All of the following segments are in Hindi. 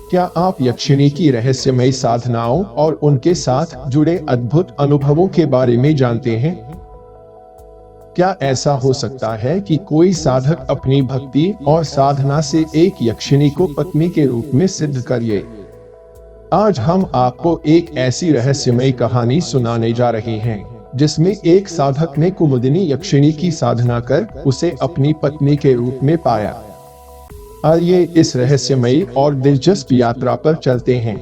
क्या आप यक्षिणी की रहस्यमयी साधनाओं और उनके साथ जुड़े अद्भुत अनुभवों के बारे में जानते हैं? क्या ऐसा हो सकता है कि कोई साधक अपनी भक्ति और साधना से एक यक्षिणी को पत्नी के रूप में सिद्ध करे? आज हम आपको एक ऐसी रहस्यमयी कहानी सुनाने जा रहे हैं जिसमें एक साधक ने कुमुदिनी यक्षिणी की साधना कर उसे अपनी पत्नी के रूप में पाया। आइए इस रहस्यमयी और दिलचस्प यात्रा पर चलते हैं।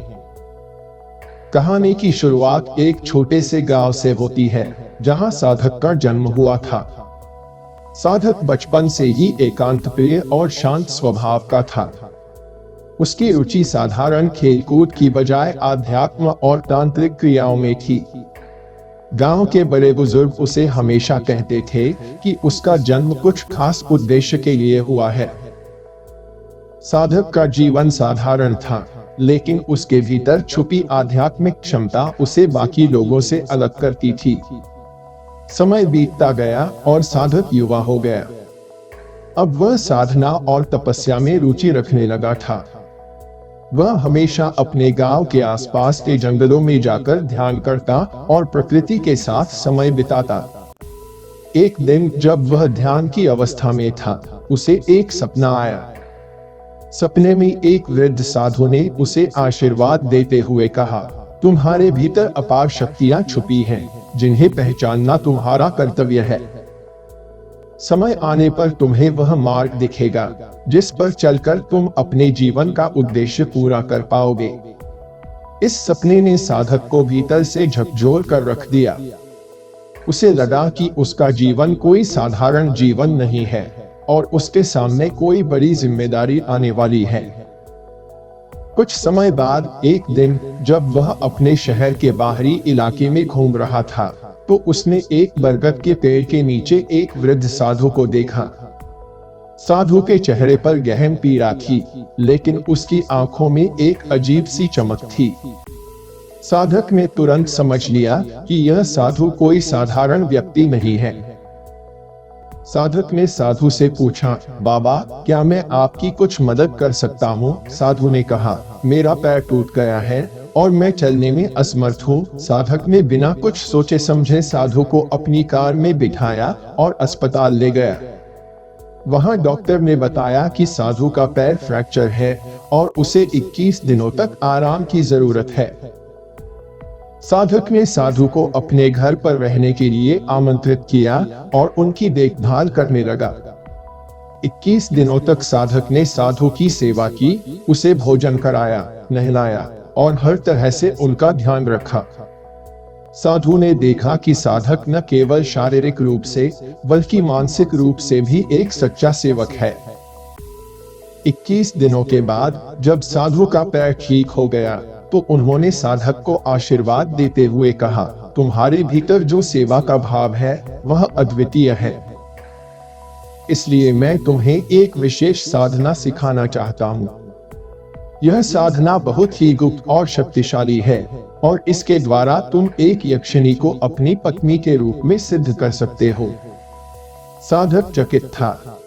कहानी की शुरुआत एक छोटे से गांव से होती है जहां साधक का जन्म हुआ था। साधक बचपन से ही एकांत प्रिय और शांत स्वभाव का था। उसकी रुचि साधारण खेलकूद की बजाय आध्यात्म और तांत्रिक क्रियाओं में थी। गांव के बड़े बुजुर्ग उसे हमेशा कहते थे कि उसका जन्म कुछ खास उद्देश्य के लिए हुआ है। साधक का जीवन साधारण था, लेकिन उसके भीतर छुपी आध्यात्मिक क्षमता उसे बाकी लोगों से अलग करती थी। समय बीतता गया और साधक युवा हो गया। अब वह साधना और तपस्या में रुचि रखने लगा था। वह हमेशा अपने गांव के आसपास के जंगलों में जाकर ध्यान करता और प्रकृति के साथ समय बिताता। एक दिन जब वह ध्यान की अवस्था में था, उसे एक सपना आया। सपने में एक वृद्ध साधु ने उसे आशीर्वाद देते हुए कहा, तुम्हारे भीतर अपार शक्तियां छुपी हैं, जिन्हें पहचानना तुम्हारा कर्तव्य है। समय आने पर तुम्हें वह मार्ग दिखेगा जिस पर चलकर तुम अपने जीवन का उद्देश्य पूरा कर पाओगे। इस सपने ने साधक को भीतर से झकझोर कर रख दिया। उसे लगा कि उसका जीवन कोई साधारण जीवन नहीं है और उसके सामने कोई बड़ी जिम्मेदारी आने वाली है। कुछ समय बाद एक दिन जब वह अपने शहर के बाहरी इलाके में घूम रहा था, तो उसने एक बरगद के पेड़ के नीचे एक वृद्ध साधु को देखा। साधु के चेहरे पर गहन पीड़ा थी, लेकिन उसकी आंखों में एक अजीब सी चमक थी। साधक ने तुरंत समझ लिया कि यह साधु कोई साधारण व्यक्ति नहीं है। साधक ने साधु से पूछा, बाबा, क्या मैं आपकी कुछ मदद कर सकता हूँ? साधु ने कहा, मेरा पैर टूट गया है और मैं चलने में असमर्थ हूँ। साधक ने बिना कुछ सोचे समझे साधु को अपनी कार में बिठाया और अस्पताल ले गया। वहाँ डॉक्टर ने बताया कि साधु का पैर फ्रैक्चर है और उसे 21 दिनों तक आराम की जरूरत है। साधक ने साधु को अपने घर पर रहने के लिए आमंत्रित किया और उनकी देखभाल करने लगा। 21 दिनों तक साधक ने साधु की सेवा की, उसे भोजन कराया, नहलाया और हर तरह से उनका ध्यान रखा। साधु ने देखा कि साधक न केवल शारीरिक रूप से बल्कि मानसिक रूप से भी एक सच्चा सेवक है। 21 दिनों के बाद जब साधु का पैर ठीक हो गया, तो उन्होंने साधक को आशीर्वाद देते हुए कहा, तुम्हारे भीतर जो सेवा का भाव है वह अद्वितीय है। इसलिए मैं तुम्हें एक विशेष साधना सिखाना चाहता हूँ। यह साधना बहुत ही गुप्त और शक्तिशाली है और इसके द्वारा तुम एक यक्षिणी को अपनी पत्नी के रूप में सिद्ध कर सकते हो। साधक चकित था।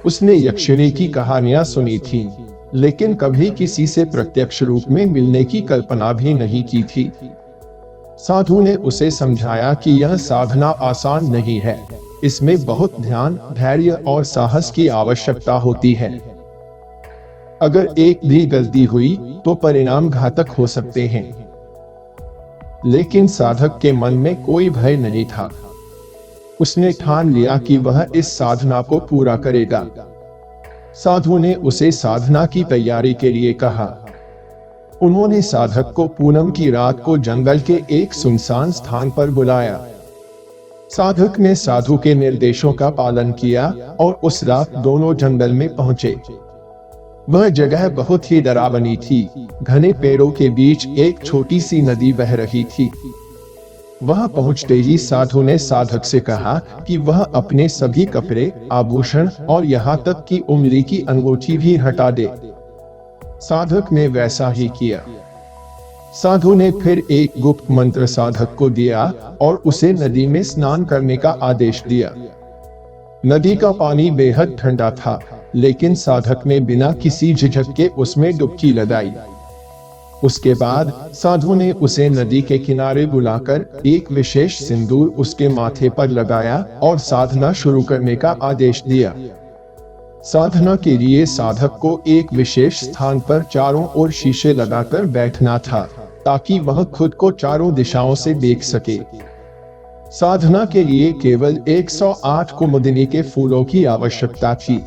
उसने यक्षिणी की कहानियां सुनी थी, लेकिन कभी किसी से प्रत्यक्ष रूप में मिलने की कल्पना भी नहीं की थी। साधु ने उसे समझाया कि यह साधना आसान नहीं है, इसमें बहुत ध्यान, धैर्य और साहस की आवश्यकता होती है। अगर एक भी गलती हुई तो परिणाम घातक हो सकते हैं। लेकिन साधक के मन में कोई भय नहीं था। उसने ठान लिया कि वह इस साधना को पूरा करेगा। साधु ने उसे साधना की तैयारी के लिए कहा। उन्होंने साधक को पूनम की रात को जंगल के एक सुनसान स्थान पर बुलाया। साधक ने साधु के निर्देशों का पालन किया और उस रात दोनों जंगल में पहुंचे। वह जगह बहुत ही डरावनी थी। घने पेड़ों के बीच एक छोटी सी नदी बह रही थी। वहां पहुंचते ही साधु ने साधक से कहा कि वह अपने सभी कपड़े, आभूषण और यहाँ तक कि उंगली की अंगूठी भी हटा दे। साधक ने वैसा ही किया। साधु ने फिर एक गुप्त मंत्र साधक को दिया और उसे नदी में स्नान करने का आदेश दिया। नदी का पानी बेहद ठंडा था, लेकिन साधक ने बिना किसी झिझक के उसमें डुबकी लगाई। उसके बाद साधु ने उसे नदी के किनारे बुलाकर एक विशेष सिंदूर उसके माथे पर लगाया और साधना शुरू करने का आदेश दिया। साधना के लिए साधक को एक विशेष स्थान पर चारों ओर शीशे लगाकर बैठना था, ताकि वह खुद को चारों दिशाओं से देख सके। साधना के लिए केवल 108 कुमुदिनी के फूलों की आवश्यकता थी।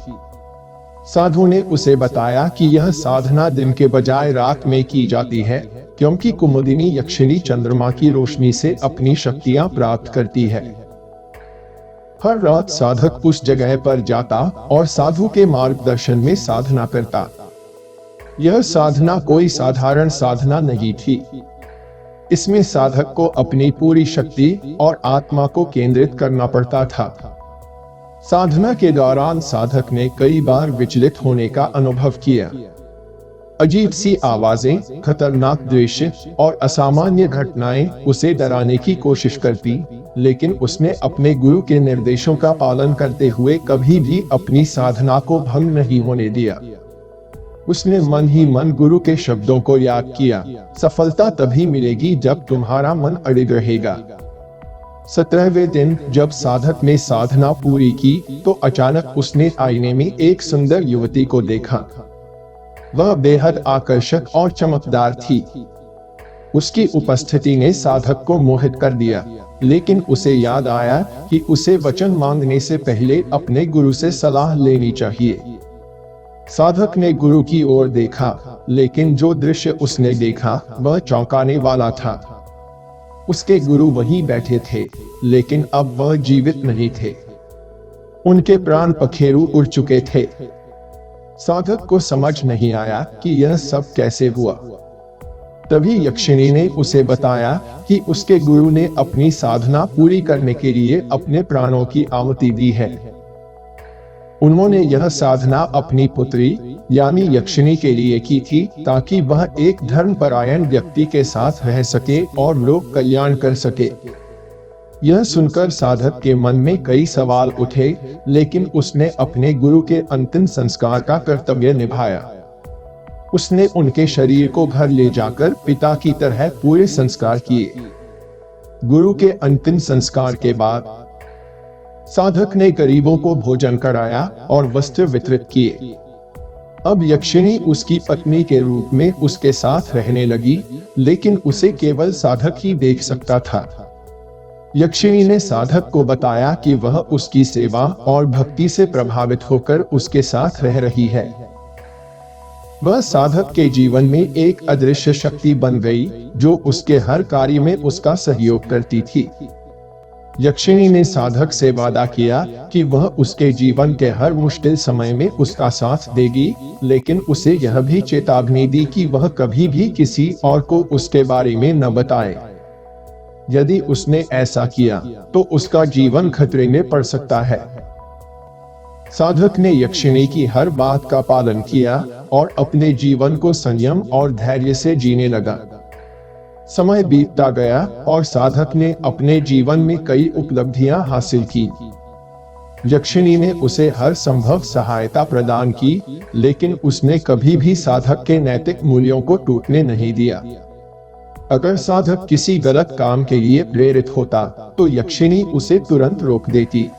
साधु ने उसे बताया कि यह साधना दिन के बजाय रात में की जाती है, क्योंकि कुमुदिनी यक्षिणी चंद्रमा की रोशनी से अपनी शक्तियां प्राप्त करती है। हर रात साधक उस जगह पर जाता और साधु के मार्गदर्शन में साधना करता। यह साधना कोई साधारण साधना नहीं थी। इसमें साधक को अपनी पूरी शक्ति और आत्मा को केंद्रित करना पड़ता था। साधना के दौरान साधक ने कई बार विचलित होने का अनुभव किया। अजीब सी आवाजें, खतरनाक दृश्य और असामान्य घटनाएं उसे डराने की कोशिश करती, लेकिन उसने अपने गुरु के निर्देशों का पालन करते हुए कभी भी अपनी साधना को भंग नहीं होने दिया। उसने मन ही मन गुरु के शब्दों को याद किया, सफलता तभी मिलेगी जब तुम्हारा मन अड़िग रहेगा। 17वें दिन जब साधक ने साधना पूरी की तो अचानक उसने आईने में एक सुंदर युवती को देखा। वह बेहद आकर्षक और चमकदार थी। उसकी उपस्थिति ने साधक को मोहित कर दिया, लेकिन उसे याद आया कि उसे वचन मांगने से पहले अपने गुरु से सलाह लेनी चाहिए। साधक ने गुरु की ओर देखा, लेकिन जो दृश्य उसने देखा वह चौंकाने वाला था। उसके गुरु वहीं बैठे थे, लेकिन अब वह जीवित नहीं थे। उनके प्राण पखेरु उड़ चुके थे। साधक को समझ नहीं आया कि यह सब कैसे हुआ। तभी यक्षिणी ने उसे बताया कि उसके गुरु ने अपनी साधना पूरी करने के लिए अपने प्राणों की आहुति दी है। उन्होंने यह साधना अपनी पुत्री यानी यक्षिणी के लिए की थी, ताकि वह एक धर्मपरायण व्यक्ति के साथ रह सके और लोक कल्याण कर सके। यह सुनकर साधक के मन में कई सवाल उठे, लेकिन उसने अपने गुरु के अंतिम संस्कार का कर्तव्य निभाया। उसने उनके शरीर को घर ले जाकर पिता की तरह पूरे संस्कार किए। गुरु के अंतिम संस्कार के बाद साधक ने गरीबों को भोजन कराया और वस्त्र वितरित किए। अब यक्षिणी उसकी पत्नी के रूप में उसके साथ रहने लगी, लेकिन उसे केवल साधक ही देख सकता था। यक्षिणी ने साधक को बताया कि वह उसकी सेवा और भक्ति से प्रभावित होकर उसके साथ रह रही है। वह साधक के जीवन में एक अदृश्य शक्ति बन गई, जो उसके हर कार्य में उसका सहयोग करती थी। यक्षिणी ने साधक से वादा किया कि वह उसके जीवन के हर मुश्किल समय में उसका साथ देगी, लेकिन उसे यह भी चेतावनी दी कि वह कभी भी किसी और को उसके बारे में न बताए। यदि उसने ऐसा किया तो उसका जीवन खतरे में पड़ सकता है। साधक ने यक्षिणी की हर बात का पालन किया और अपने जीवन को संयम और धैर्य से जीने लगा। समय बीतता गया और साधक ने अपने जीवन में कई उपलब्धियां हासिल की। यक्षिणी ने उसे हर संभव सहायता प्रदान की, लेकिन उसने कभी भी साधक के नैतिक मूल्यों को टूटने नहीं दिया। अगर साधक किसी गलत काम के लिए प्रेरित होता तो यक्षिणी उसे तुरंत रोक देती।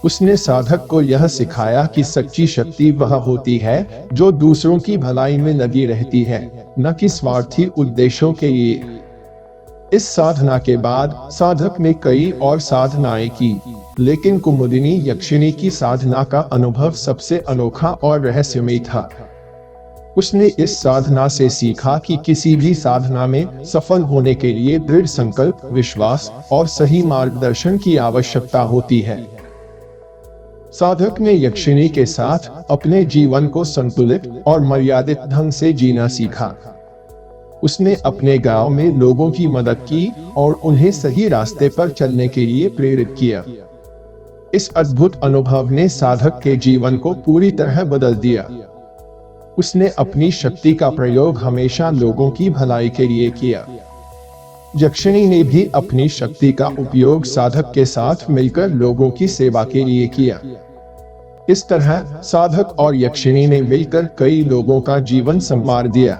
उसने साधक को यह सिखाया कि सच्ची शक्ति वह होती है जो दूसरों की भलाई में लगी रहती है, न कि स्वार्थी उद्देश्यों के लिए। इस साधना के बाद साधक ने कई और साधनाएं की, लेकिन कुमुदिनी यक्षिणी की साधना का अनुभव सबसे अनोखा और रहस्यमय था। उसने इस साधना से सीखा कि किसी भी साधना में सफल होने के लिए दृढ़ संकल्प, विश्वास और सही मार्गदर्शन की आवश्यकता होती है। साधक ने यक्षिणी के साथ अपने जीवन को संतुलित और मर्यादित ढंग से जीना सीखा। उसने अपने गांव में लोगों की मदद की और उन्हें सही रास्ते पर चलने के लिए प्रेरित किया। इस अद्भुत अनुभव ने साधक के जीवन को पूरी तरह बदल दिया। उसने अपनी शक्ति का प्रयोग हमेशा लोगों की भलाई के लिए किया। यक्षिणी ने भी अपनी शक्ति का उपयोग साधक के साथ मिलकर लोगों की सेवा के लिए किया। इस तरह साधक और यक्षिणी ने मिलकर कई लोगों का जीवन संवार दिया।